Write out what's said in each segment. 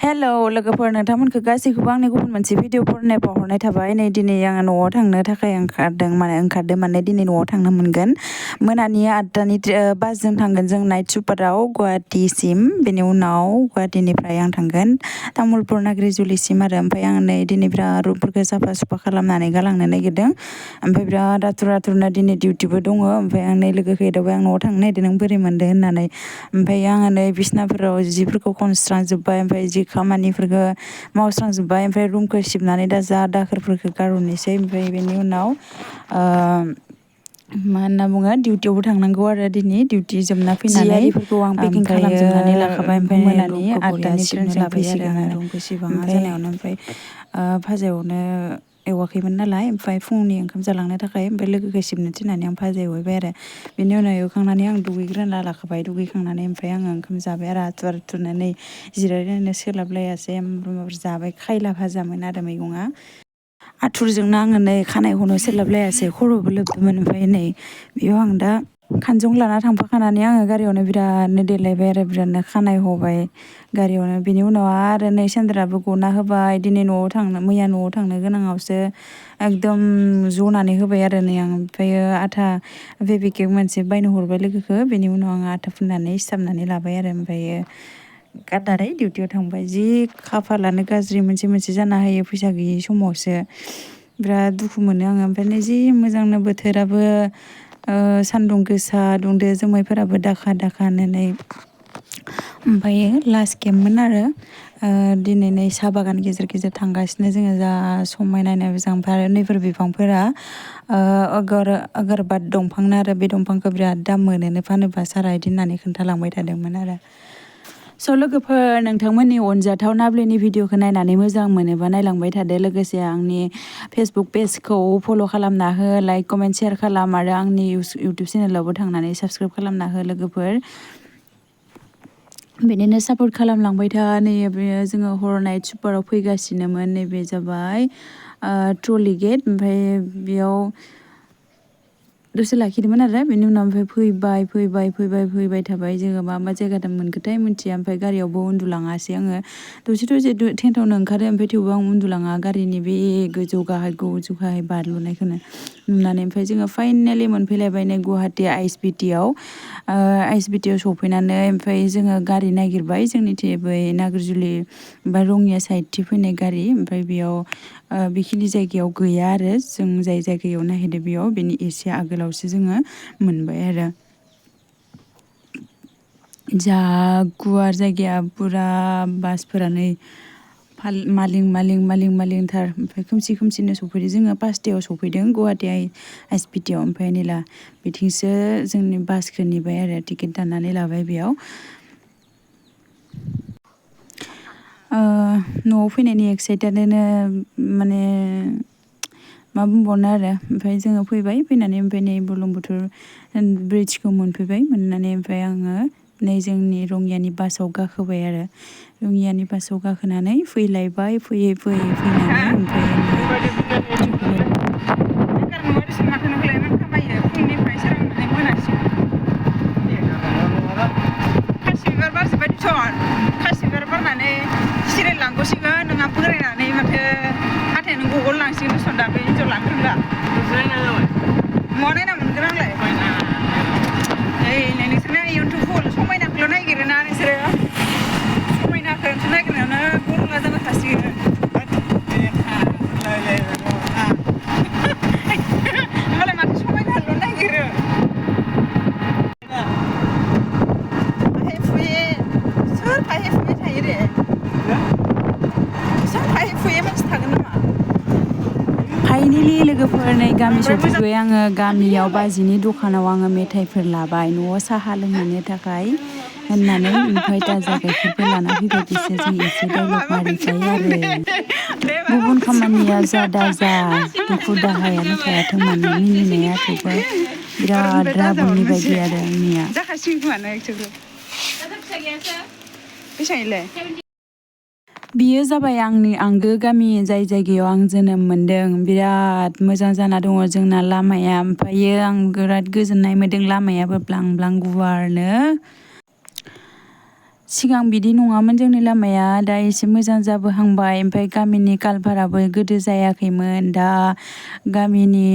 hello लोगोफोर नोंथांमोनखौ गासैखौबो आंनि गुबुन मोनसे भिडिअ फरायनाय बावहरनाय थाबाय नै दिनै आङो न'आव थांनो थाखाय ओंखारदों माने दिनै न'आव थांनो मोनगोन मोनानि 8टानि बासजों थांगोन जों नाइट सुपाराव गुवाहाटीसिम बेनि उनाव गुवाहाटीनिफ्राय आं थांगोन तामुलपुर नाग्रिजुलिसिम आरो ओमफ्राय आं नै दिनै बिराद रुमफोरखौ साफा सुफा खालामनानै गालांनो नागिरदों ओमफ्राय बिराद आथुरनो दिनै डिउटिबो दङ ओमफ्राय आं नै लोगोखौ एदावबाय आं न'आव थांनो नागिरदों नों बोरै मोनदों होननानै ओमफ्राय आङो नै बिसनाफोराव जिफोरखौ खनस्रांजोब्बाय ओमफ्राय जि खामानिफोरखौ मावस्रांजोब्बाय ओमफ्राय रुमखौ सिबनानै दा जा दाखोरफोरखौ गारहरनोसै ओमफ्राय बेनि उनाव मा होनना बुङो डिउटियावबो थांनांगौ आरो दिनै डिउटि जोबना फैनानै जियारिफोरखौ आं पेकिं खालामजोबनानै लाखाबाय ओमफ्य मोनानि रुमखौ बरिया 8टानि सिबनो ट्रेनजों लाबाय आरो फैसिगोन आङो रुमखौ सिबाङा ओमफ्राय जानायावनो ओमफ्राय भाजायावनो एवाखैमोन नालाय ओमफ्राय फुंनि ओंखाम जालांनो थाखाय ओमफ्राय लोगोखौ सिबनो थिननानै आं भाजा एवहैबाय आरो बेनि उनाव एवखांनानै आं दुगैग्रोना लाखाबाय दुगैखांनानै ओमफ्राय आङो ओंखाम जाबाय आरो आथुरनानै जिरायनो सोलाबलायासै जाबाय खायला भाजामोन आरो मैगङा आथुरजोंनो आङो नै खानाय हनो सोलाबलायासै खर'बो लोबदोंमोन ओमफ्राय नै बेयाव आं दा खानजं लाना थांफाखानानै आङो गारियावनो बिरादनो देलायबाय आरो बिरादनो खानाय हबाय गारियावनो बिनि उनाव आरो नै सेन्देराबो गना होबाय दिनै मैया न'आव थांनो गोनाङावसो एकदम जनानै होबाय आरो नै आं ओमफ्रायो आथा फेबिक्विक मोनसे बायनो हरबाय लोगोखौ बेनि उनाव आङो आथा फुननानै सिथाबनानै लाबाय आरो ओमफ्रायो गारनानै डिउटियाव थांबाय जि खाफालानो गाज्रि मोनसे जाना होयो फैसा गैयि समावसो बिराद दुखु मोनो आङो ओमफ्राय नै जि मोजांनो बोथोराबो सान्दुं गोसा दुंदो जोमैफोराबो दाखा होननानै ओमफ्रायो लास्ट केम्पमोन आरो दिनै नै साहा बागान गेजेर थांगासिनो जोङो जा समायना मोजां आरो नैफोर बिफांफोरा अगरबाद दंफां आरो बे दंफांखौ बिराद दाम मोनोनो फानोबा सारा बिदि होननानै खोन्थालांबाय थादोंमोन आरो स' लोगोफोर नोंथांमोननि अनजाथाव नाब्लेनि भिडिअखौ नायनानै मोजां मोनोबा नायलांबाय थादो लोगोसे आंनि फेसबुक पेजखौ फल' खालामना हो लाइक कमेन्ट शेयार खालाम आरो आंनि इउटुब चेनेलावबो थांनानै साबस्क्राइब खालामना हो लोगोफोर बिदिनो सापर्ट खालामलांबाय था नैबे जोङो हर नाइट सुपाराव फैगासिनोमोन नैबे जाबाय ट्रलि गेट ओमफ्राय बेयाव दसे लाखिदोंमोन आरो बेनि उनाव ओमफ्राय फैबाय थाबाय जोङो मा जायगा मोनखोथाय मिथिया ओमफ्राय गारियावबो उन्दुलाङासै आङो दसे टेन्टआवनो ओंखारो ओमफ्राय थेवबो आं उन्दुलाङा गारिनि बे गोजौ गाहाय बारलुनायखौनो नुनानै ओमफ्राय जोङो फाइनेलि मोनफैलायबाय नै गुवाहाटि आइएसबिटियाव सफैनानै ओमफ्राय जोङो गारि नागिरबाय जोंनिथिं बै नाग्रिजुलि बा रङिया साइडथिं फैनाय गारि ओमफ्राय बेयाव बेखिनि जायगायाव गैया आरो जों जाय जायगायाव नागिरदों बेयाव बेनि एसे आगोलावसो जोङो मोनबाय आरो जा गुवार जायगाया फुरा बासफोरानो मालिं-थार ओमफ्राय खोमसिनो सफैदों जोङो 5टायाव सफैदों गुवाहाटि आइएसबिटियाव ओमफ्राय नैला बिथिंसो जोंनि बासखौ नेबाय आरो टिकेट दाननानै लाबाय बेयाव न'आव फैनायनि एक्साइटेडनो माने मा बुंबावनो आरो ओमफ्राय जोङो फैनानै ओमफ्राय नै बुरलुंबुथुर ब्रिड्जखौ मोनफैबाय मोननानै ओमफ्राय आङो नै जोंनि रङियानि बासाव गाखोबाय आरो रङियानि बासाव गाखोनानै फैलायबाय फैनानै ओमफ्राय खासिबिबार बारनानै सिरियल लांगौसिगोन नोंहा बोरायनानै माथो हाथायानो गग'लांसिगोन सन्दा बे हिन्जाव लानो रोंला मा नायना मोनगोन आंलाय नै नोंसोरना इउटुब समायनाखौल' नायगिरोना नोंसोरो समायनाखौसो नागिरनायावनो गर'ला जाना थासिगोन होमबालाय माथो समायनाल' नागिरो सोर फाहे फुहे थायो रे सोर फाहे फुहे मानसि थागोन नामा फाइनेलि लोगोफोर नै गामि सफैबाय आङो गामियाव बाजिनि दखानाव आङो मेथाइफोर लाबाय न'आव साहा लोंहैनो थाखाय होननानै ओमफ्राय दाजा गाइखेरबो लाना फैबाय बिसोर जों एसे डाइलग मारिबाय आरो गुबुन खामानिया जा दाजा दुखु दाहायानो थायाथों मानो मिनिनाया थेवबो बिराद राबोनि बायदि आरो आंनिया बियो जाबाय आंनि आंगो गामि जाय जायगायाव आं जोनोम मोनदों बिराद मोजां जाना दङ जोंना लामाया ओमफ्रायो आं बिराद गोजोननाय मोनदों लामायाबो ब्लां गुवारनो सिगां बिदि नङामोन जोंनि लामाया दा एसे मोजां जाबोहांबाय ओमफ्राय गामिनि कालभाराबो गोदो जायाखैमोन दा गामिनि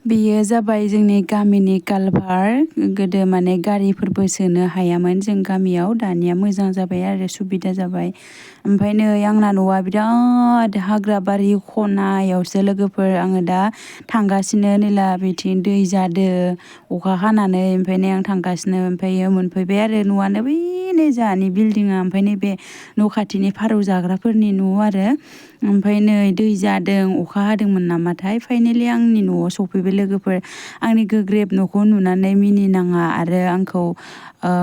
बेयो जाबाय जोंनि गामिनि कालभार गोदो माने गारिफोरबो सोनो हायामोन जों गामियाव दानिया मोजां जाबाय आरो सुबिदा जाबाय ओमफ्राय नै आंना न'आ बिराद हाग्रा बारि खनायावसो लोगोफोर आङो दा थांगासिनो नैला बिथिं दै जादो अखा हानानै ओमफ्राय नै आं थांगासिनो ओमफ्रायो मोनफैबाय आरो न'आनो बै नै जोंहानि बिल्डिङा ओमफ्राय नैबे न' खाथिनि फारौ जाग्राफोरनि न' आरो ओमफ्राय नै दै जादों अखा हादोंमोन नामाथाय फाइनेलि आंनि न'आव सफैबाय लोगोफोर आंनि गोग्रेब न'खौ नुनानै मिनिनाङा आरो आंखौ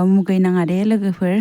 मुगैनाङा दे लोगोफोर